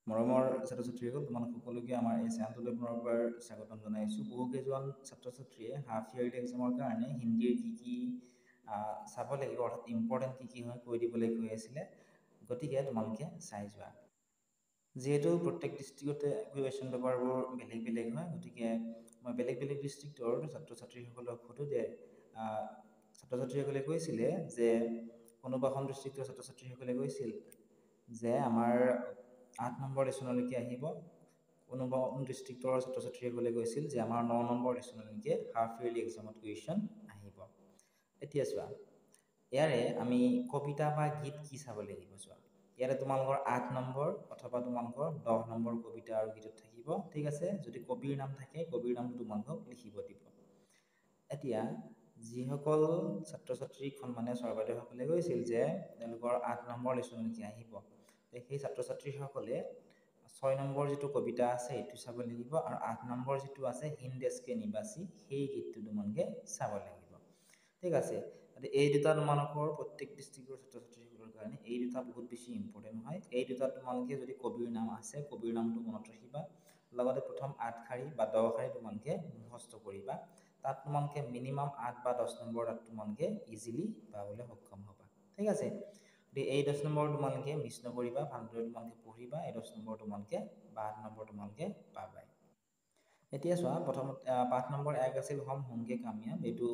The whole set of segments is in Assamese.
মৰমৰ ছাত্ৰ ছাত্ৰীসকল, তোমালোক সকলোকে আমাৰ এই চেনেলটোলৈ পুনৰবাৰ স্বাগতম জনাইছোঁ। বহুকেইজন ছাত্ৰ ছাত্ৰীয়ে হাফ ইয়াৰলি এক্সামৰ কাৰণে হিন্দীৰ কি চাব লাগিব, অৰ্থাৎ ইম্পৰ্টেণ্ট কি হয় কৈ দিবলৈ কৈ আছিলে। গতিকে তোমালোকে চাই যোৱা। যিহেতু প্ৰত্যেক ডিষ্ট্ৰিক্টতে কুৱেশ্যন পেপাৰবোৰ বেলেগ বেলেগ হয়, গতিকে মই বেলেগ বেলেগ ডিষ্ট্ৰিক্টৰ ছাত্ৰ ছাত্ৰীসকলক সোধোঁ যে ছাত্ৰ ছাত্ৰীসকলে কৈছিলে যে কোনোবা এখন ডিষ্ট্ৰিক্টৰ ছাত্ৰ ছাত্ৰীসকলে কৈছিল যে আমাৰ 8 নম্বৰ লেশ্যনলৈকে আহিব, কোনোবা ডিষ্ট্ৰিক্টৰ ছাত্ৰ ছাত্ৰীসকলে কৈছিল যে আমাৰ 9 নম্বৰ লেশ্যনলৈকে হাফ ইয়াৰলি এক্সামত কুৱেশ্যন আহিব। এতিয়া চোৱা, ইয়াৰে আমি কবিতা বা গীত কি চাব লাগিব চোৱা। ইয়াৰে তোমালোকৰ 8 নম্বৰ অথবা তোমালোকৰ 10 নম্বৰ কবিতা আৰু গীতত থাকিব, ঠিক আছে। যদি কবিৰ নাম থাকে, কবিৰ নামটো তোমালোকক লিখিব দিব। এতিয়া যিসকল ছাত্ৰ ছাত্ৰীক সন্মানীয় ছাৰ বাইদেউসকলে কৈছিল যে তেওঁলোকৰ 8 নম্বৰ লেশ্যনলৈকে আহিব, সেই ছাত্ৰ ছাত্ৰীসকলে 6 নম্বৰ যিটো কবিতা আছে সেইটো চাব লাগিব, আৰু 8 নম্বৰ যিটো আছে হিন্দ দেশকে নিবাসী, সেই গীতটো তোমালোকে চাব লাগিব, ঠিক আছে। এই দুটা তোমালোকৰ প্ৰত্যেক ডিষ্ট্ৰিক্টৰ ছাত্ৰ ছাত্ৰীসকলৰ কাৰণে এই দুটা বহুত বেছি ইম্পৰ্টেণ্ট হয়। এই দুটা তোমালোকে যদি কবিৰ নাম আছে, কবিৰ নামটো মনত ৰাখিবা, লগতে প্ৰথম 8 শাৰী বা 10 শাৰী তোমালোকে মুখস্থ কৰিবা। তাত তোমালোকে মিনিমাম 8 বা 10 নম্বৰ তাত তোমালোকে ইজিলি পাবলৈ সক্ষম হ'বা, ঠিক আছে। এই 10 নম্বৰ তোমালোকে মিছ নকৰিবা, ভালদৰে তোমালোকে পঢ়িবা। এই 10 নম্বৰ তোমালোকে বা 8 নম্বৰ তোমালোকে পাবাই। এতিয়া চোৱা, প্ৰথমতে 5 নম্বৰ 1 আছিল হম হোংগে কামিয়াব। এইটো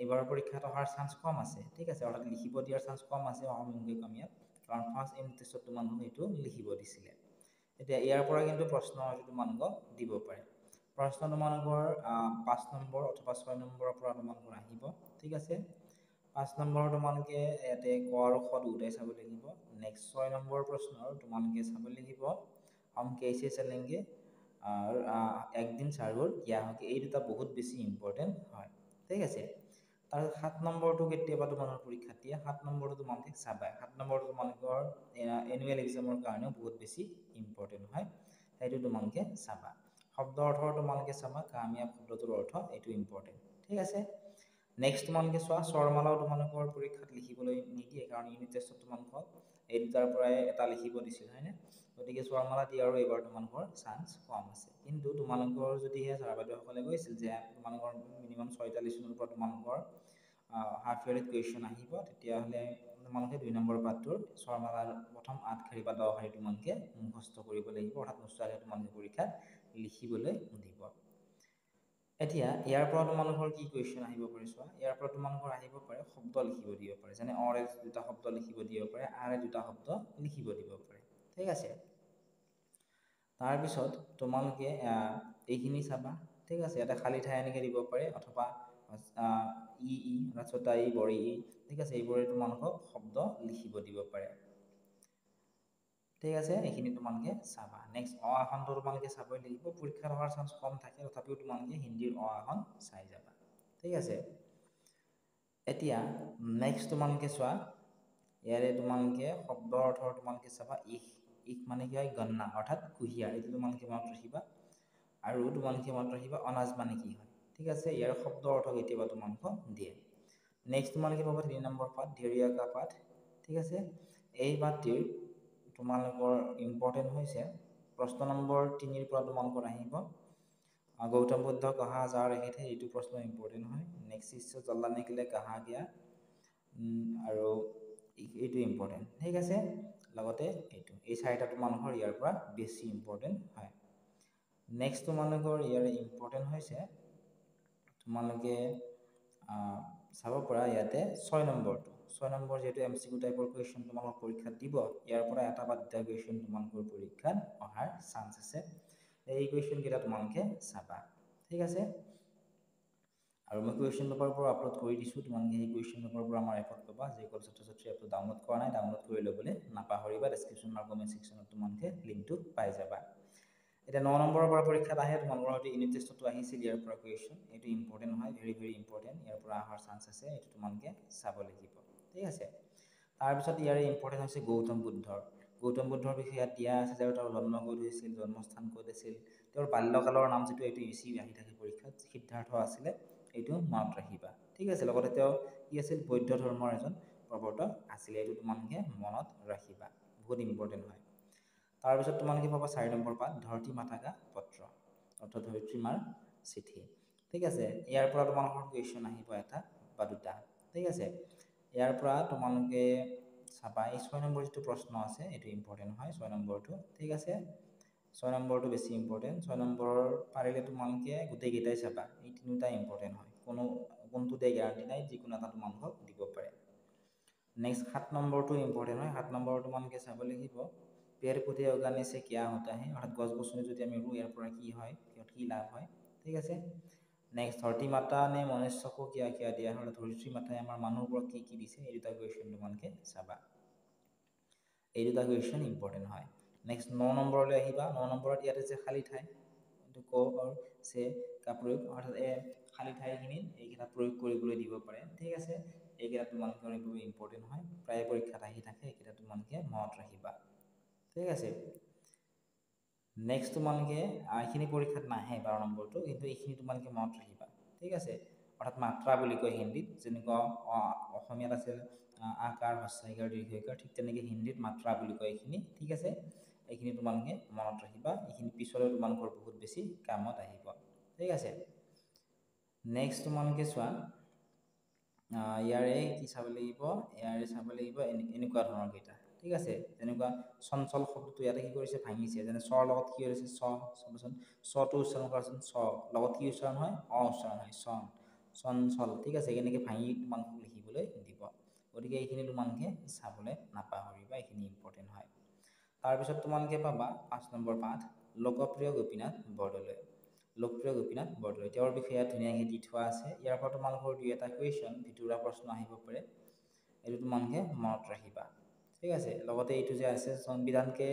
এইবাৰৰ পৰীক্ষাত অহাৰ চান্স কম আছে, ঠিক আছে, অৰ্থাৎ লিখিব দিয়াৰ চান্স কম আছে হম হোংগে কামিয়াব, কাৰণ ফাৰ্ষ্ট ইউনিট টেষ্টত তোমালোকক এইটো লিখিব দিছিলে। এতিয়া ইয়াৰ পৰা কিন্তু প্ৰশ্ন হয়তো তোমালোকক দিব পাৰে। প্ৰশ্ন তোমালোকৰ 5 নম্বৰ অথবা 6 নম্বৰৰ পৰা তোমালোকৰ আহিব, ঠিক আছে। 5 নম্বৰ তোমালোকে ইয়াতে ক আৰু খ দুটাই চাব লাগিব। নেক্সট 6 নম্বৰ প্ৰশ্নৰ তোমালোকে চাব লাগিব হম কেইছে চলেংগে আৰু একদিন চাৰুৰ কিয়া হোগি। এই দুটা বহুত বেছি ইম্পৰ্টেণ্ট হয়, ঠিক আছে। তাৰপিছত 7 নম্বৰটো কেতিয়াবা তোমালোকৰ পৰীক্ষাত দিয়ে, 7 নম্বৰটো তোমালোকে চাবা। 7 নম্বৰটো তোমালোকৰ এনুৱেল এক্সামৰ কাৰণেও বহুত বেছি ইম্পৰ্টেণ্ট হয়, সেইটো তোমালোকে চাবা। শব্দ অৰ্থ তোমালোকে চাবা, কামিয়াব শব্দটোৰ অৰ্থ এইটো ইম্পৰ্টেণ্ট, ঠিক আছে। নেক্সট তোমালোকে চোৱা, স্বৰমালাও তোমালোকৰ পৰীক্ষাত লিখিবলৈ নিদিয়ে, কাৰণ ইউনিট টেষ্টত তোমালোকক এই দুটাৰ পৰাই এটা লিখিব দিছিল, হয়নে? গতিকে স্বৰমালা দিয়াৰো এইবাৰ তোমালোকৰ চান্স কম আছে। কিন্তু তোমালোকৰ যদিহে ছাৰ বাইদেউসকলে কৈছিল যে তোমালোকৰ মিনিমাম 6টা লেশ্যনৰ পৰা তোমালোকৰ হাফ ইয়াৰলি কুৱেশ্যন আহিব, তেতিয়াহ'লে তোমালোকে 2 নম্বৰ পাঠটোৰ স্বৰমালাৰ প্ৰথম 8 শাৰী বা 10 শাৰী তোমালোকে মুখস্থ কৰিব লাগিব, অৰ্থাৎ নোচোৱাকৈ তোমালোকে পৰীক্ষাত লিখিবলৈ দিব। এতিয়া ইয়াৰ পৰা তোমালোকৰ কি কুৱেশ্যন আহিব পাৰে চোৱা। ইয়াৰ পৰা তোমালোকৰ আহিব পাৰে শব্দ লিখিব দিব পাৰে, যেনে অৰে দুটা শব্দ লিখিব দিব পাৰে, আৰে দুটা শব্দ লিখিব দিব পাৰে, ঠিক আছে। তাৰপিছত তোমালোকে এইখিনি চাবা, ঠিক আছে। ইয়াতে খালী ঠাই এনেকৈ দিব পাৰে, অথবা ছটা ই বড়ি ই, ঠিক আছে, এইবোৰে তোমালোকক শব্দ লিখিব দিব পাৰে, ঠিক আছে। এইখিনি তোমালোকে চাবা। নেক্সট অ আসনটো তোমালোকে চাবই লাগিব, পৰীক্ষাত অহাৰ চান্স কম থাকে, তথাপিও তোমালোকে হিন্দীৰ অ আসন চাই যাবা, ঠিক আছে। এতিয়া নেক্সট তোমালোকে চোৱা, ইয়াৰে তোমালোকে শব্দ অৰ্থ তোমালোকে চাবা। ইখ মানে কি হয়, গন্না অৰ্থাৎ কুঁহিয়াৰ, এইটো তোমালোকে মনত ৰাখিবা। আৰু তোমালোকে মনত ৰাখিবা অনাজ মানে কি হয়, ঠিক আছে। ইয়াৰ শব্দ অৰ্থ কেতিয়াবা তোমালোকক দিয়ে। নেক্সট তোমালোকে পাবা 3 নম্বৰ পাঠ, ধেৰিয়া কা পাঠ, ঠিক আছে। এই পাঠটিৰ তোমালোকৰ ইম্পৰ্টেণ্ট হৈছে প্ৰশ্ন নম্বৰ 3ৰ পৰা তোমালোকৰ আহিব গৌতম বুদ্ধ কাহা যা ৰহে থে, এইটো প্ৰশ্ন ইম্পৰ্টেণ্ট হয়। নেক্সট শিষ্য চলনে के लिए কাহা গয়া, আৰু এইটো ইম্পৰ্টেণ্ট, ঠিক আছে। লগতে এই 4টা তোমালোকৰ ইয়াৰ পৰা বেছি ইম্পৰ্টেণ্ট হয়। নেক্সট তোমালোকৰ ইয়াৰে ইম্পৰ্টেণ্ট হৈছে তোমালোকে চাব পৰা ইয়াতে 6 নম্বৰটো। 6 নম্বৰ যিহেতু MCQ টাইপৰ কুৱেশ্যন তোমালোকৰ পৰীক্ষাত দিব, ইয়াৰ পৰা এটা বা দুটা কুৱেশ্যন তোমালোকৰ পৰীক্ষাত অহাৰ চান্স আছে। এই কুৱেশ্যনকেইটা তোমালোকে চাবা, ঠিক আছে। আৰু মই কুৱেশ্যন পেপাৰৰ পৰা আপলোড কৰি দিছোঁ, তোমালোকে সেই কুৱেশ্যন পেপাৰৰ পৰা আমাৰ এপত পাবা। যিসকল ছাত্ৰ ছাত্ৰী এপটো ডাউনলোড কৰা নাই, ডাউনলোড কৰি ল'বলৈ নাপাহৰিবা। ডেছক্ৰিপশ্যন আৰু কমেণ্ট ছেকশ্যনত তোমালোকে লিংকটো পাই যাবা। এতিয়া 9 নম্বৰৰ পৰা পৰীক্ষাত আহে, তোমালোকৰ হয়তো ইউনিট টেষ্টতো আহিছিল ইয়াৰ পৰা কুৱেশ্যন, এইটো ইম্পৰ্টেণ্ট হয়, ভেৰি ভেৰি ইম্পৰ্টেণ্ট, ইয়াৰ পৰা অহাৰ চান্স আছে, এইটো তোমালোকে চাব লাগিব, ঠিক আছে। তাৰপিছত ইয়াৰে ইম্পৰ্টেণ্ট হৈছে গৌতম বুদ্ধৰ। গৌতম বুদ্ধৰ বিষয়ে ইয়াত দিয়া আছে যে তেওঁৰ জন্ম ক'ত হৈছিল, জন্মস্থান ক'ত আছিল, তেওঁৰ বাল্যকালৰ নাম যিটো এইটো ইচি আহি থাকে পৰীক্ষাত, সিদ্ধাৰ্থ আছিলে, এইটো মনত ৰাখিবা, ঠিক আছে। লগতে তেওঁ কি আছিল, বৌদ্ধ ধৰ্মৰ এজন প্ৰৱৰ্তক আছিলে, এইটো তোমালোকে মনত ৰাখিবা, বহুত ইম্পৰ্টেণ্ট হয়। তাৰপিছত তোমালোকে পাবা 4 নম্বৰ পাত ধৰতী মাতা কা পত্ৰ অৰ্থাৎ ধৰিত্ৰী মাৰ চিঠি। ঠিক আছে, ইয়াৰ পৰা তোমালোকৰ কুৱেশ্যন আহিব এটা বা দুটা। ঠিক আছে, ইয়াৰ পৰা তোমালোকে চাবা এই 6 নম্বৰ যিটো প্ৰশ্ন আছে এইটো ইম্পৰ্টেণ্ট হয় 6 নম্বৰটো। ঠিক আছে, 6 নম্বৰটো বেছি ইম্পৰ্টেণ্ট। 6 নম্বৰ পাৰিলে তোমালোকে গোটেইকেইটাই চাবা, এই তিনিটা ইম্পৰ্টেণ্ট হয়, কোনটোতে গেৰাণ্টি নাই, যিকোনো এটা তোমালোকক দিব পাৰে। নেক্সট 7 নম্বৰটো ইম্পৰ্টেণ্ট হয়। 7 নম্বৰ তোমালোকে চাব লাগিব পেड़ पौधे उगाने से क्या होता है, অৰ্থাৎ গছ গছনি যদি আমি ৰুওঁ ইয়াৰ পৰা কি হয়, কি লাভ হয়। ঠিক আছে, নেক্সট ধৰতী মাতা নে মনুষ্যকো কিয়া কিয়া দিয়া, অৰ্থাৎ ধৰিত্ৰী মাতাই আমাৰ মানুহবোৰক কি দিছে, এই দুটা কুৱেশ্যন তোমালোকে চাবা, এই দুটা কুৱেশ্যন ইম্পৰ্টেণ্ট হয়। নেক্সট 9 নম্বৰলৈ আহিবা। 9 নম্বৰত ইয়াতে যে খালী ঠাই এইটো ক আৰু চে কা প্ৰয়োগ, অৰ্থাৎ খালী ঠাইখিনিত এইকেইটা প্ৰয়োগ কৰিবলৈ দিব পাৰে। ঠিক আছে, এইকেইটা তোমালোকৰ এইবোৰ ইম্পৰ্টেণ্ট হয়, প্ৰায় পৰীক্ষাত আহি থাকে, এইকেইটা তোমালোকে মনত ৰাখিবা। ঠিক আছে, নেক্সট তোমালোকে এইখিনি পৰীক্ষাত নাহে 12 নম্বৰটো, কিন্তু এইখিনি তোমালোকে মনত ৰাখিবা। ঠিক আছে, অৰ্থাৎ মাত্ৰা বুলি কয় হিন্দীত, যেনেকুৱা অসমীয়াত আছিল আকাৰ হস্ৰাইকাৰ দীৰ্ঘইকাৰ, ঠিক তেনেকৈ হিন্দীত মাত্ৰা বুলি কয় এইখিনি। ঠিক আছে, এইখিনি তোমালোকে মনত ৰাখিবা, এইখিনি পিছলৈ তোমালোকৰ বহুত বেছি কামত আহিব। ঠিক আছে, নেক্সট তোমালোকে চোৱা ইয়াৰে কি চাব লাগিব, ইয়াৰে চাব লাগিব এনেকুৱা ধৰণৰ কেইটা। ঠিক আছে, যেনেকুৱা চঞ্চল শব্দটো ইয়াতে কি কৰিছে, ভাঙিছে, যেনে চৰ লগত কি কৰিছে, চাবচোন চটো উচ্চাৰণ কৰাচোন, চ লগত কি উচ্চাৰণ হয়, উচ্চাৰণ হয়, চঞ্চল। ঠিক আছে, এনেকৈ ভাঙি তোমালোকক লিখিবলৈ দিব, গতিকে এইখিনি তোমালোকে চাবলৈ নাপাহৰিবা, এইখিনি ইম্পৰ্টেণ্ট হয়। তাৰপিছত তোমালোকে পাবা 5 নম্বৰ পাঠ লোকপ্ৰিয় গোপীনাথ বৰদলৈ। লোকপ্ৰিয় গোপীনাথ বৰদলৈ, তেওঁৰ বিষয়ে ধুনীয়াকৈ দি থোৱা আছে। ইয়াৰ পৰা তোমালোকৰ 2-এটা কুৱেশ্যন ভিতৰুৱা প্ৰশ্ন আহিব পাৰে, এইটো তোমালোকে মনত ৰাখিবা। ঠিক আছে, লগতে এইটো যে আছে সংবিধানকে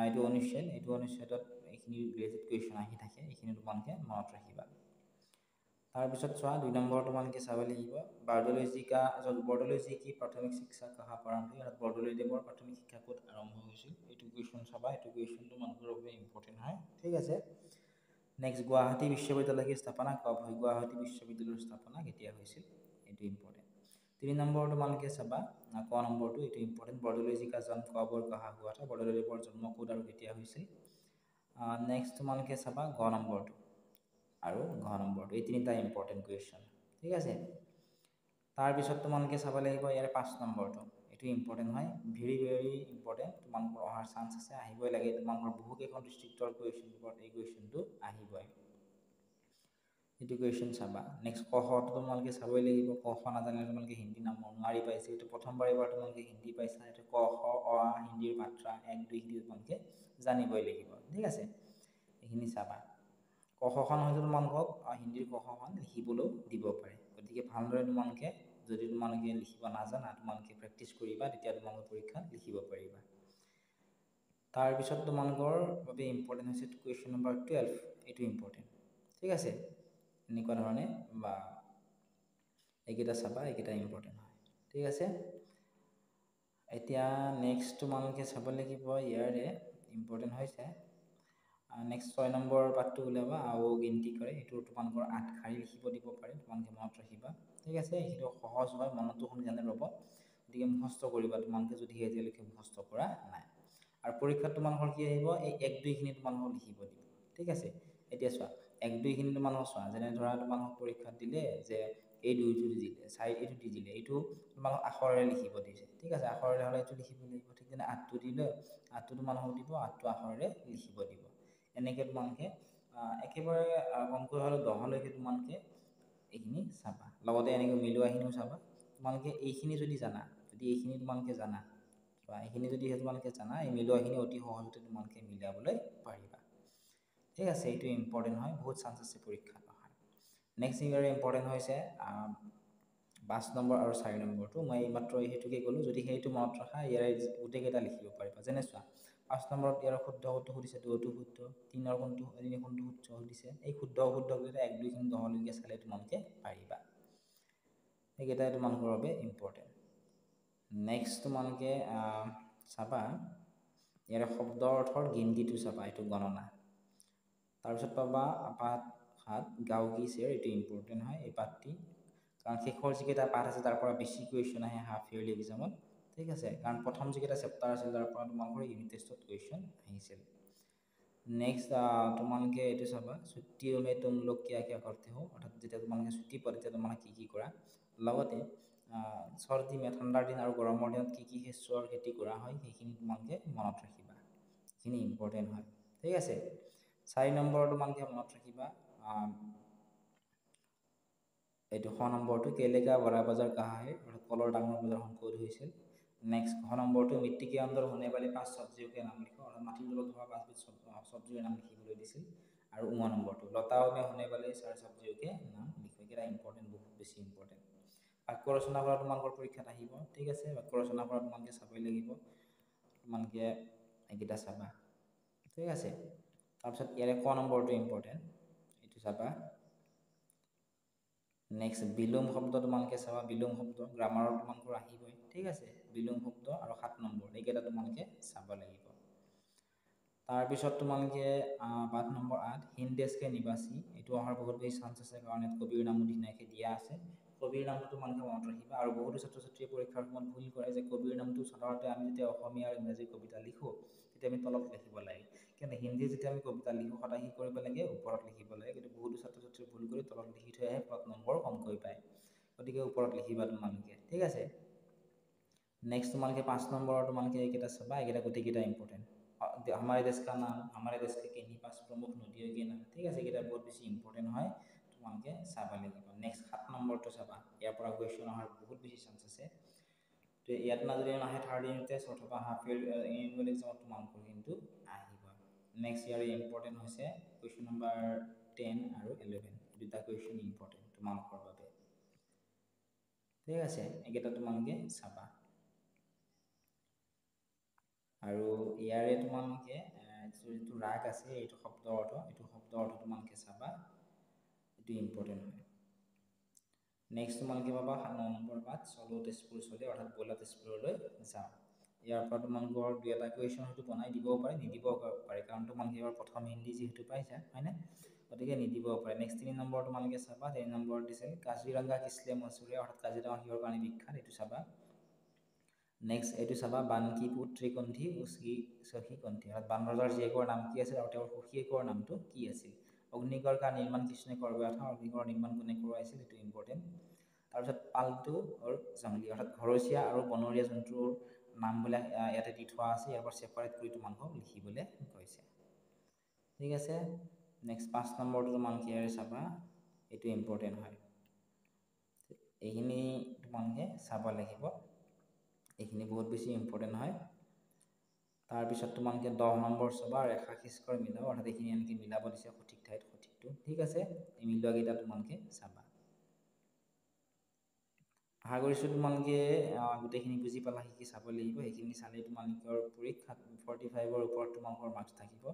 এইটো অনুচ্ছেদ, এইটো অনুচ্ছেদত এইখিনি ৰিলেটেড কুৱেশ্যন আহি থাকে, এইখিনি তোমালোকে মনত ৰাখিবা। তাৰপিছত চোৱা 2 নম্বৰ তোমালোকে চাব লাগিব বৰদলৈ যি কি প্ৰাথমিক শিক্ষা কাহা প্ৰাৰম্ভ হয়, বৰদলৈদেৱৰ প্ৰাথমিক শিক্ষা ক'ত আৰম্ভ হৈছিল, এইটো কুৱেশ্যন চাবা, এইটো কুৱেশ্যন তোমালোকৰ বাবে ইম্পৰ্টেণ্ট হয়। ঠিক আছে, নেক্সট গুৱাহাটী বিশ্ববিদ্যালয় কি স্থাপনা কব হয়, গুৱাহাটী বিশ্ববিদ্যালয়ৰ স্থাপনা কেতিয়া হৈছিল, এইটো ইম্পৰ্টেণ্ট। 3 নম্বৰ তোমালোকে চাবা ক নম্বৰটো, এইটো ইম্পৰ্টেণ্ট, বৰদলৈ জি কা জন্ম কব আৰু কাহা হুৱা থা, বৰদলৈদেৱৰ জন্ম ক'ত আৰু কেতিয়া হৈছিল। নেক্সট তোমালোকে চাবা গ নম্বৰটো আৰু ঘ নম্বৰটো, এই তিনিটা ইম্পৰ্টেণ্ট কুৱেশ্যন। ঠিক আছে, তাৰপিছত তোমালোকে চাব লাগিব ইয়াৰে 5 নম্বৰটো, এইটো ইম্পৰ্টেণ্ট হয়, ভেৰি ভেৰি ইম্পৰ্টেণ্ট, তোমালোকৰ অহাৰ চান্স আছে, আহিবই লাগে, তোমালোকৰ বহুকেইখন ডিষ্ট্ৰিক্টৰ কুৱেশ্যন পেপাৰত এই কুৱেশ্যনটো আহিবই, এইটো কুৱেশ্যন চাবা। নেক্সট ক খটো তোমালোকে চাবই লাগিব, ক খ নাজানিলে তোমালোকে হিন্দী নোৱাৰি পাইছে, এইটো প্ৰথমবাৰ এইবাৰ তোমালোকে হিন্দী পাইছা, এইটো ক খ অ আ হিন্দীৰ মাত্ৰা 1 2 হিন্দী তোমালোকে জানিবই লাগিব। ঠিক আছে, এইখিনি চাবা, ক খখন হয়তো তোমালোকক হিন্দীৰ ক খখন লিখিবলৈও দিব পাৰে, গতিকে ভালদৰে তোমালোকে যদি তোমালোকে লিখিব নাজানা তোমালোকে প্ৰেক্টিছ কৰিবা, তেতিয়া তোমালোকে পৰীক্ষাত লিখিব পাৰিবা। তাৰপিছত তোমালোকৰ বাবে ইম্পৰ্টেণ্ট হৈছে কুৱেশ্যন নম্বৰ 12, এইটো ইম্পৰ্টেণ্ট। ঠিক আছে, এনেকুৱা ধৰণে বা এইকেইটা চাবা, এইকেইটা ইম্পৰ্টেণ্ট হয়। ঠিক আছে, এতিয়া নেক্সট তোমালোকে চাব লাগিব ইয়াৰে ইম্পৰ্টেণ্ট হৈছে নেক্সট 6 নম্বৰ পাঠটো উলিয়াবা, আৰু গিনতি কৰে, এইটো তোমালোকৰ 8 শাৰী লিখিব দিব পাৰে, তোমালোকে মনত ৰাখিবা। ঠিক আছে, এইটো সহজ হয়, মনতো সোনকালে ৰ'ব, গতিকে মুখস্থ কৰিবা তোমালোকে যদিহে এতিয়ালৈকে মুখস্থ কৰা নাই। আৰু পৰীক্ষাত তোমালোকৰ কি আহিব, এই 1 2 খিনি তোমালোকক লিখিব দিব। ঠিক আছে, এতিয়া চোৱা 1 2 খিনি তোমালোকক চোৱা, যেনে ধৰা তোমালোকক পৰীক্ষাত দিলে যে এই 2টো দিলে, চাইড এইটো দি দিলে, এইটো তোমালোকক আখৰেৰে লিখিব দিছে। ঠিক আছে, আখৰেৰে হ'লে এইটো লিখিব লাগিব, ঠিক তেনে 8টো দিলে 8টো তোমালোকক দিব, 8টো আখৰেৰে লিখিব দিব। এনেকৈ তোমালোকে একেবাৰে কমকৈ হ'লে 10লৈকে তোমালোকে এইখিনি চাবা, লগতে এনেকৈ মিলোৱাখিনিও চাবা। তোমালোকে এইখিনি যদি জানা, এইখিনি তোমালোকে জানা, এইখিনি যদি তোমালোকে জানা, এই মিলোৱাখিনি অতি সহজতে তোমালোকে মিলাবলৈ পাৰিবা। ঠিক আছে, এইটো ইম্পৰ্টেণ্ট হয়, বহুত চান্স আছে পৰীক্ষাত অহাৰ। নেক্সট ইয়াৰে ইম্পৰ্টেণ্ট হৈছে 5 নম্বৰ আৰু 4 নম্বৰটো, মই এইমাত্ৰ সেইটোকে ক'লোঁ, যদি সেইটো মনত ৰখা ইয়াৰে গোটেইকেইটা লিখিব পাৰিবা। যেনে চোৱা 5 নম্বৰত ইয়াৰ শুদ্ধ কোনটো সুধিছে, 2টো শুদ্ধ, 3ৰ কোনটো শুদ্ধ সুধিছে, এই শুদ্ধ অশুদ্ধকেইটা 1 2 3 10লৈকে চালে তোমালোকে পাৰিবা, সেইকেইটাই তোমালোকৰ বাবে ইম্পৰ্টেণ্ট। নেক্সট তোমালোকে চাবা ইয়াৰে শব্দৰ অৰ্থৰ গিনতিটো চাবা, এইটো গণনা। তাৰপিছত পাবা পাঠ 7 গাঁও কি চেৰ, এইটো ইম্পৰ্টেণ্ট হয় এই পাঠটি, কাৰণ শেষৰ যিকেইটা পাঠ আছে তাৰ পৰা বেছি কুৱেশ্যন আহে হাফ ইয়াৰলি এক্সামত। ঠিক আছে, কাৰণ প্ৰথম যিকেইটা চেপ্টাৰ আছিল তাৰ পৰা তোমালোকৰ ইউনিট টেষ্টত কুৱেশ্যন আহিছিল। নেক্সট তোমালোকে এইটো চাবা, ছুটি হ'লে তুম লোক কিয়া কিয়া কৰতে हो, অৰ্থাৎ যেতিয়া তোমালোকে ছুটি পোৱা তেতিয়া তোমালোকে কি কৰা। লগতে চৰ্দি ঠাণ্ডাৰ দিন আৰু গৰমৰ দিনত কি শস্যৰ খেতি কৰা হয় সেইখিনি তোমালোকে মনত ৰাখিবা, সেইখিনি ইম্পৰ্টেণ্ট হয়। ঠিক আছে, 4 নম্বৰ তোমালোকে মনত ৰাখিবা এইটো শ নম্বৰটো কেলেকা বৰা বজাৰ কাহা হে, অৰ্থাৎ কলৰ ডাঙৰ বজাৰখন ক'ত হৈছিল। নেক্সট ঘ নম্বৰটো মিট্টি के अंदर होने वाली 5 सब्जियों के नाम लिखो, অৰ্থাৎ মাটিৰ তলত হোৱা 5 চব্জিৰ নাম লিখিবলৈ দিছিল। আৰু নম্বৰটো লতাও में होने वाले 4 सब्जियों के नाम लिखो, এটা ইম্পৰ্টেণ্ট, বহুত বেছি ইম্পৰ্টেণ্ট। বাক্য ৰচনা কৰা তোমালোকৰ পৰীক্ষাত আহিব। ঠিক আছে, বাক্য ৰচনা কৰা তোমালোকে চাবই লাগিব, তোমালোকে এইকেইটা চাবা। ঠিক আছে, তাৰপিছত ইয়াৰে ক নম্বৰটো ইম্পৰ্টেণ্ট, এইটো চাবা। নেক্সট বিলোম শব্দ তোমালোকে চাবা, বিলোম শব্দ গ্ৰামাৰত তোমালোকৰ আহিবই। ঠিক আছে, বিলোম শব্দ আৰু 7 নম্বৰ এইকেইটা তোমালোকে চাব লাগিব। তাৰপিছত তোমালোকে 5 নম্বৰ 8 হিন্দ দেশ কে নিবাসী, এইটো অহাৰ বহুত বেছি চান্স আছে, কাৰণ ইয়াত কবিৰ নামো ধুনীয়াকৈ দিয়া আছে। কবিৰ নামটো তোমালোকে মনত ৰাখিবা। আৰু বহুতো ছাত্ৰ ছাত্ৰীয়ে পৰীক্ষাৰ সময়ত ভুল কৰে যে কবিৰ নামটো সাধাৰণতে আমি যেতিয়া অসমীয়া আৰু ইংৰাজী কবিতা লিখোঁ তেতিয়া আমি তলত লিখিব লাগে, কিন্তু হিন্দী যেতিয়া আমি কবিতা লিখোঁ সদায় কি কৰিব লাগে, ওপৰত লিখিব লাগে। কিন্তু বহুতো ছাত্ৰ ছাত্ৰীয়ে ভুল কৰি তলত লিখি থৈ আহে, ফলত নম্বৰ কমকৈ পায়। গতিকে ওপৰত লিখিবা তোমালোকে। ঠিক আছে, নেক্সট তোমালোকে 5 নম্বৰৰ তোমালোকে এইকেইটা চাবা, এইকেইটা গোটেইকেইটা ইম্পৰ্টেণ্ট। हमारे देश का नाम, हमारे देश के किन्हीं 5 प्रमुख नदियों के नाम। ঠিক আছে, এইকেইটা বহুত বেছি ইম্পৰ্টেণ্ট হয়, তোমালোকে চাব লাগিব। নেক্সট 7 নম্বৰটো চাবা, ইয়াৰ পৰা কুৱেশ্যন অহাৰ বহুত বেছি চান্স আছে। তো ইয়াত না যদি নাহে থাৰ্ড ইউনিট টেষ্ট অথবা হাফ এনুৱেল এক্সামত তোমালোকৰ কিন্তু আহিব। নেক্সট ইয়াৰ ইম্পৰ্টেণ্ট হৈছে কুৱেশ্যন নম্বৰ 10 আৰু 11, দুটা কুৱেশ্যন ইম্পৰ্টেণ্ট তোমালোকৰ বাবে। ঠিক আছে, এইকেইটা তোমালোকে চাবা। আৰু ইয়াৰে তোমালোকে যিটো ৰাগ আছে এইটো শব্দ অৰ্থ তোমালোকে চাবা, এইটো ইম্পৰ্টেণ্ট হয়। নেক্সট তোমালোকে পাবা 9 নম্বৰ পাঠ চলো তেজপুৰ চলে, অৰ্থাৎ ব'লা তেজপুৰলৈ যাওঁ। ইয়াৰ পৰা তোমালোকৰ 2-এটা কুৱেশ্যন হয়তো বনাই দিবও পাৰে, নিদিবও পাৰে, কাৰণ তোমালোকে এবাৰ প্ৰথম হিন্দী যিহেতু পাইছা, হয়নে, গতিকে নিদিবও পাৰে। নেক্সট 3 নম্বৰ তোমালোকে চাবা, 3 নম্বৰ দিছে কাজিৰঙা কিছলিয়ে মচহুৰ है, অৰ্থাৎ কাজিৰঙা কিহৰ কাৰণে বিখ্যাত এইটো চাবা। নেক্সট এইটো চাবা, বান কি পুত্ৰী কণ্ঠী উচকি সখী কণ্ঠী, অৰ্থাৎ বানৰজাৰ জীয়েকৰ নাম কি আছিল আৰু তেওঁৰ সখীয়েকৰ নামটো কি আছিল। অগ্নিগড় কা নিৰ্মাণ কিছনে কৰৱায়া থা, অগ্নিগড়ৰ নিৰ্মাণ কোনে কৰোৱাইছিল, এইটো ইম্পৰ্টেণ্ট। তাৰপিছত পালতু আৰু জংলী, অৰ্থাৎ ঘৰচীয়া আৰু বনৰীয়া জন্তুৰ নামবিলাক ইয়াতে দি থোৱা আছে, ইয়াৰ পৰা ছেপাৰেট কৰি তোমালোকক লিখিবলৈ কৈছে। ঠিক আছে, নেক্সট 5 নম্বৰটো তোমালোকে ইয়াৰে চাবা, এইটো ইম্পৰ্টেণ্ট হয়। এইখিনি তোমালোকে চাব লাগিব, এইখিনি বহুত বেছি ইম্পৰ্টেণ্ট হয়। তাৰপিছত তোমালোকে 10 নম্বৰ চাবা, ৰেখা খিচকৰ মিলাব, অৰ্থাৎ এইখিনি এনেকৈ মিলাব দিছে সঠিক ঠাইত সঠিকটো। ঠিক আছে, এই মিলোৱাকেইটা তোমালোকে চাবা। আশা কৰিছোঁ তোমালোকে গোটেইখিনি বুজি পালা, শিকি চাব লাগিব। সেইখিনি চালেই তোমালোকৰ পৰীক্ষাত 45ৰ ওপৰত তোমালোকৰ মাৰ্কছ থাকিব।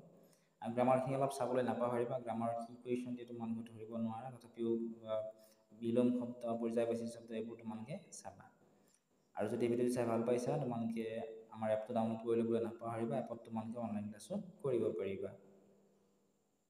আৰু গ্ৰামাৰখিনি অলপ চাবলৈ নাপাহৰিবা, গ্ৰামাৰ কি কুৱেশ্যন দিয়ে তোমালোকে ধৰিব নোৱাৰা, তথাপিও বিলোম শব্দ, পৰ্যায়বাচী শব্দ এইবোৰ তোমালোকে চাবা। আৰু যদি ভিডিঅ'টো চাই ভাল পাইছা, তোমালোকে আমাৰ এপটো ডাউনলোড কৰি ল'বলৈ নাপাহৰিবা। এপত তোমালোকে অনলাইন ক্লাছো কৰিব পাৰিবা।